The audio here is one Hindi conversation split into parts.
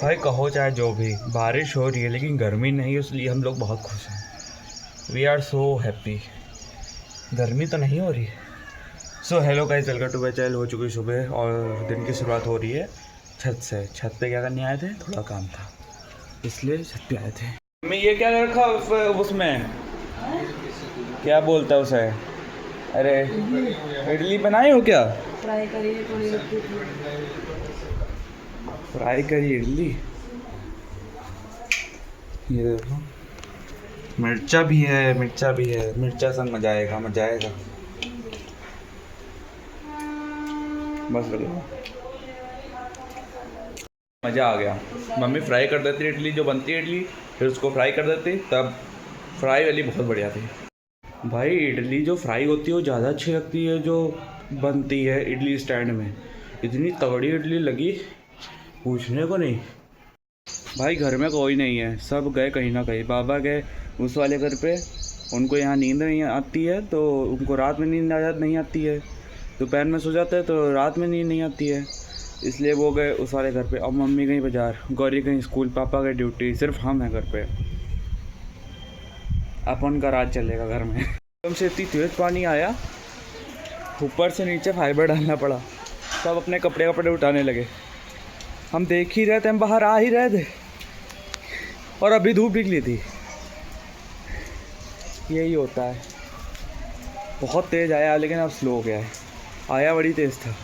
भाई कहो चाहे जो भी, बारिश हो रही है लेकिन गर्मी नहीं है, इसलिए हम लोग बहुत खुश हैं। We are so happy. गर्मी तो नहीं हो रही है। So hello guys, welcome to my channel. हो चुकी सुबह और दिन की शुरुआत हो रही है छत से। छत पे क्या करने आए थे, थोड़ा काम था इसलिए छत पे आए थे। मैं ये क्या रखा उसमें, क्या बोलता है उसे? अरे इडली बनाए हो क्या? फ्राई करिए थोड़ी रखी थी। फ्राई करी इडली। ये देखो, मिर्चा भी है, मिर्चा भी है। मिर्चा से मजा आएगा, मजा आएगा। बस लगा, मज़ा आ गया। मम्मी फ्राई कर देती इडली, जो बनती है इडली, फिर उसको फ्राई कर देती, तब फ्राई वाली बहुत बढ़िया थी। भाई इडली जो फ्राई होती है वो ज़्यादा अच्छी लगती है जो बनती है इडली स्टैंड में। इतनी तगड़ी इडली लगी, पूछने को नहीं। भाई घर में कोई नहीं है, सब गए कहीं ना कहीं। बाबा गए उस वाले घर पे, उनको यहाँ नींद नहीं आती है, तो उनको रात में नींद नहीं आती है। दोपहर में सो जाते हैं तो रात में नींद नहीं आती है, इसलिए वो गए उस वाले घर पे। अब मम्मी गई बाजार, गौरी गई स्कूल, पापा गए ड्यूटी, सिर्फ हम हैं घर पे। अपन का राज चलेगा घर में। एकदम से इतनी तेज पानी आया, ऊपर से नीचे फाइबर डालना पड़ा। सब अपने कपड़े कपड़े उठाने लगे। हम देख ही रहे थे, हम बाहर आ ही रहे थे और अभी धूप निकली थी। यही होता है, बहुत तेज़ आया लेकिन अब स्लो हो गया है। आया बड़ी तेज़ था।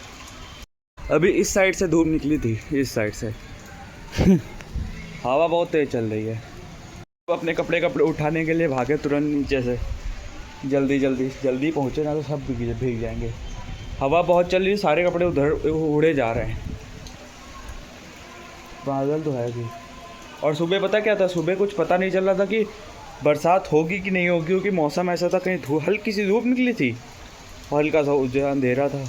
अभी इस साइड से धूप निकली थी, इस साइड से। हवा बहुत तेज़ चल रही है। तो अपने कपड़े उठाने के लिए भागे तुरंत नीचे से। जल्दी जल्दी जल्दी पहुँचे ना तो सब भीग जाएंगे। हवा बहुत चल रही है, सारे कपड़े उधर उड़े जा रहे हैं। बादल तो है भी। और सुबह पता क्या था, सुबह कुछ पता नहीं चल रहा था कि बरसात होगी कि नहीं होगी, क्योंकि मौसम ऐसा था, कहीं हल्की सी धूप निकली थी, हल्का सा उज्जैन अंधेरा था।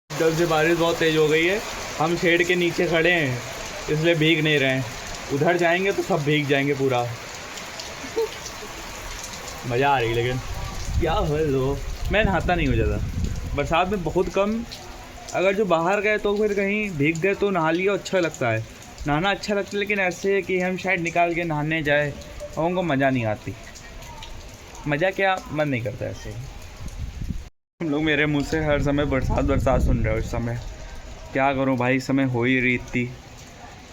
जब से बारिश बहुत तेज़ हो गई है, हम शेड के नीचे खड़े हैं, इसलिए भीग नहीं रहे हैं। उधर जाएंगे तो सब भीग जाएंगे पूरा। मज़ा आ रही है लेकिन क्या हो लो। मैं नहाता नहीं हूँ ज़्यादा, बरसात में बहुत कम। अगर जो बाहर गए तो फिर कहीं भीग गए तो नहा लिया, अच्छा लगता है, नहाना अच्छा लगता है। लेकिन ऐसे कि हम शायद निकाल के नहाने जाए, उनको मज़ा नहीं आती। मज़ा क्या, मन नहीं करता ऐसे। हम लोग मेरे मुंह से हर समय बरसात बरसात सुन रहे हो इस समय। क्या करूं भाई, इस समय हो ही रही इतनी,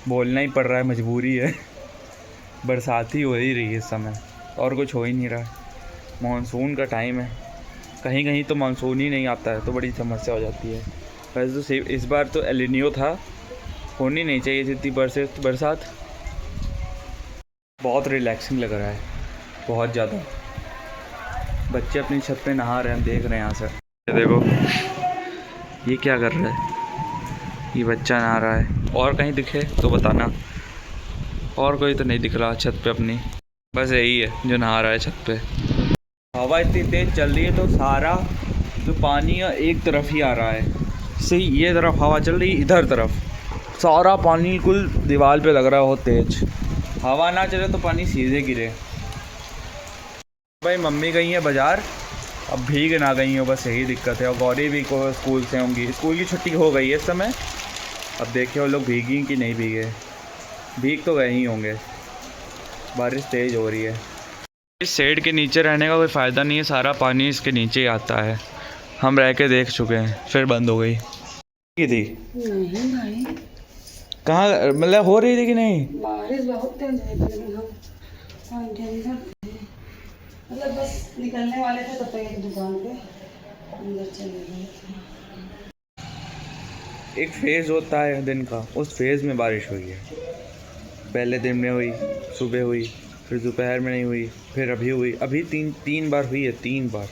बोलना ही पड़ रहा है, मजबूरी है। बरसात ही हो ही रही है इस समय, और कुछ हो ही नहीं रहा। मानसून का टाइम है, कहीं कहीं तो मानसून ही नहीं आता है, तो बड़ी समस्या हो जाती है। वैसे तो इस बार तो एल निनो था, होनी नहीं चाहिए थी इतनी बरसात। बहुत रिलैक्सिंग लग रहा है, बहुत ज़्यादा। बच्चे अपनी छत पे नहा रहे हैं, हम देख रहे हैं यहाँ से। ये देखो, ये क्या कर रहा है, ये बच्चा नहा रहा है। और कहीं दिखे तो बताना। और कोई तो नहीं दिख रहा छत पे अपनी, बस यही है जो नहा रहा है छत पे। हवा इतनी तेज़ चल रही है तो सारा जो पानी है एक तरफ ही आ रहा है। सही, ये तरफ हवा चल रही, इधर तरफ सारा पानी कुल दीवार पे लग रहा है बहुत तेज़। हवा ना चले तो पानी सीधे गिरे। भाई मम्मी गई हैं बाज़ार, अब भीग ना गई हो, बस यही दिक्कत है। और गौरी भी को स्कूल से होंगी, स्कूल की छुट्टी हो गई है इस समय। अब देखिए वो लोग भीगी कि नहीं भीगे। भीग तो गए ही होंगे, बारिश तेज़ हो रही है। इस शेड के नीचे रहने का कोई फ़ायदा नहीं है, सारा पानी इसके नीचे ही आता है। हम रह के देख चुके हैं, फिर बंद हो गई की थी। नहीं भाई, कहाँ, मतलब हो रही थी कि नहीं? बारिश बहुत तेज है लेकिन हम टेंशन, मतलब बस निकलने वाले थे तब तक एक दुकान पे अंदर चले गए। एक फेज़ होता है दिन का, उस फेज़ में बारिश हुई है। पहले दिन में हुई, सुबह हुई, फिर दोपहर में नहीं हुई, फिर अभी हुई। अभी तीन बार हुई है, 3 बार।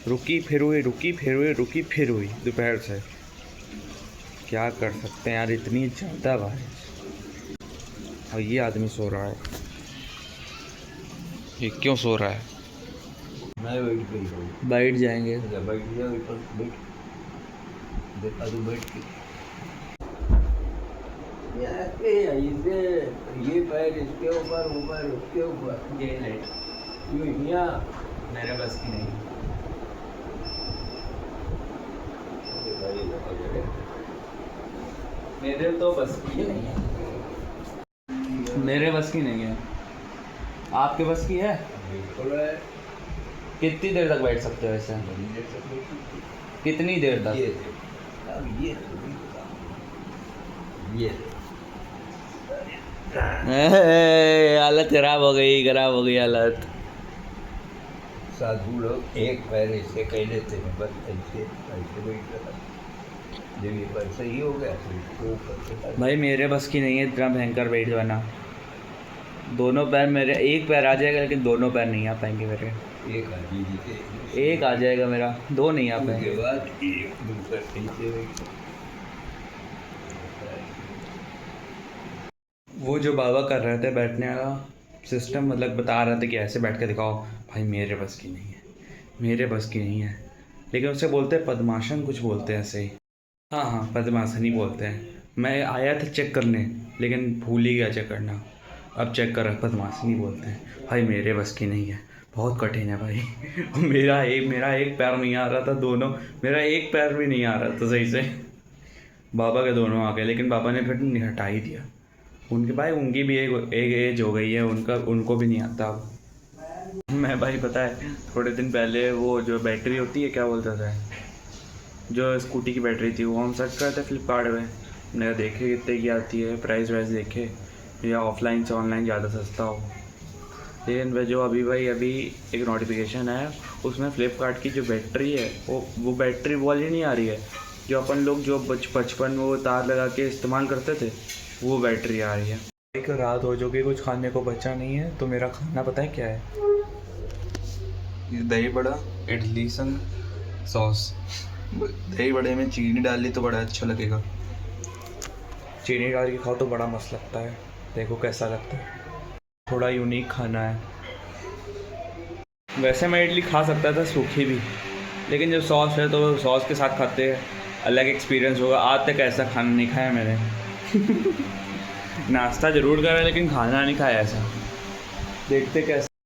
रुकी फिर हुई, रुकी फिर हुई, रुकी फिर हुई दोपहर से। क्या कर सकते हैं यार, इतनी ज़्यादा बारिश। और ये आदमी सो रहा है, ये क्यों सो रहा है? मैं बैठ गई, बैठ जाएंगे। बैठ गया ऊपर, बैठ देखा तू बैठ के ये पैर इसके ऊपर, ऊपर उसके ऊपर, ये यहाँ मेरे बस की नहीं। मेरे तो बस की नहीं है, मेरे बस की नहीं है। आपके बस की है? कितनी देर तक बैठ सकते हो ऐसे? कितनी देर तक? हालत खराब हो गई हालत। साधु लोग एक पैर ऐसे कह लेते हैं, बस ऐसे ऐसे बैठ रहा। जब ये पैर सही हो गया तो इसको ऊपर से भाई मेरे बस की नहीं है इतना भयंकर वेट बना। दोनों पैर मेरे, एक पैर आ जाएगा लेकिन दोनों पैर नहीं आ पाएंगे मेरे। एक आदमी से एक आ जाएगा मेरा, दो नहीं आ उसके पाएंगे। बाद एक दूसरा ऐसे बैठ। वो जो बाबा कर रहे थे बैठने वाला सिस्टम, मतलब बता रहे थे कि ऐसे बैठ के दिखाओ, भाई मेरे बस की नहीं है, मेरे बस की नहीं है। लेकिन उसे बोलते हैं पद्मासन, कुछ बोलते हैं ऐसे ही। हाँ हाँ, पद्मासन ही बोलते हैं। मैं आया था चेक करने लेकिन भूल ही गया चेक करना। अब चेक कर, पद्मासन ही बोलते हैं। भाई मेरे बस की नहीं है, बहुत कठिन है भाई। मेरा एक पैर नहीं आ रहा था, दोनों, मेरा एक पैर भी नहीं आ रहा था सही से। बाबा के दोनों आ गए, लेकिन बाबा ने फिर हटा ही दिया। उनके भाई, उनकी भी एक एज हो गई है, उनको भी नहीं आता अब। मैं भाई पता है थोड़े दिन पहले वो जो बैटरी होती है, क्या बोलता था, जो स्कूटी की बैटरी थी, वो हम सर्च करते थे फ्लिपकार्ट में। मैंने देखे कितने की आती है, प्राइस वाइस देखे, या ऑफलाइन से ऑनलाइन ज़्यादा सस्ता हो। लेकिन वह जो अभी एक नोटिफिकेशन है, उसमें फ्लिपकार्ट की जो बैटरी है वो बैटरी वाली नहीं आ रही है, जो अपन लोग जो बचपन में वो तार लगा के इस्तेमाल करते थे, वो बैटरी आ रही है। एक रात हो चुकी, कुछ खाने को बचा नहीं है, तो मेरा खाना पता है क्या है? ये दही बड़ा इडली संग सॉस। दही बड़े में चीनी डाल ली तो बड़ा अच्छा लगेगा, चीनी डाल के खाओ तो बड़ा मस्त लगता है। देखो कैसा लगता है, थोड़ा यूनिक खाना है। वैसे मैं इडली खा सकता था सूखी भी, लेकिन जब सॉस है तो सॉस के साथ खाते हैं, अलग एक्सपीरियंस होगा। आज तक ऐसा खाना नहीं खाया मैंने। नाश्ता ज़रूर करा लेकिन खाना नहीं खाया ऐसा। देखते कैसा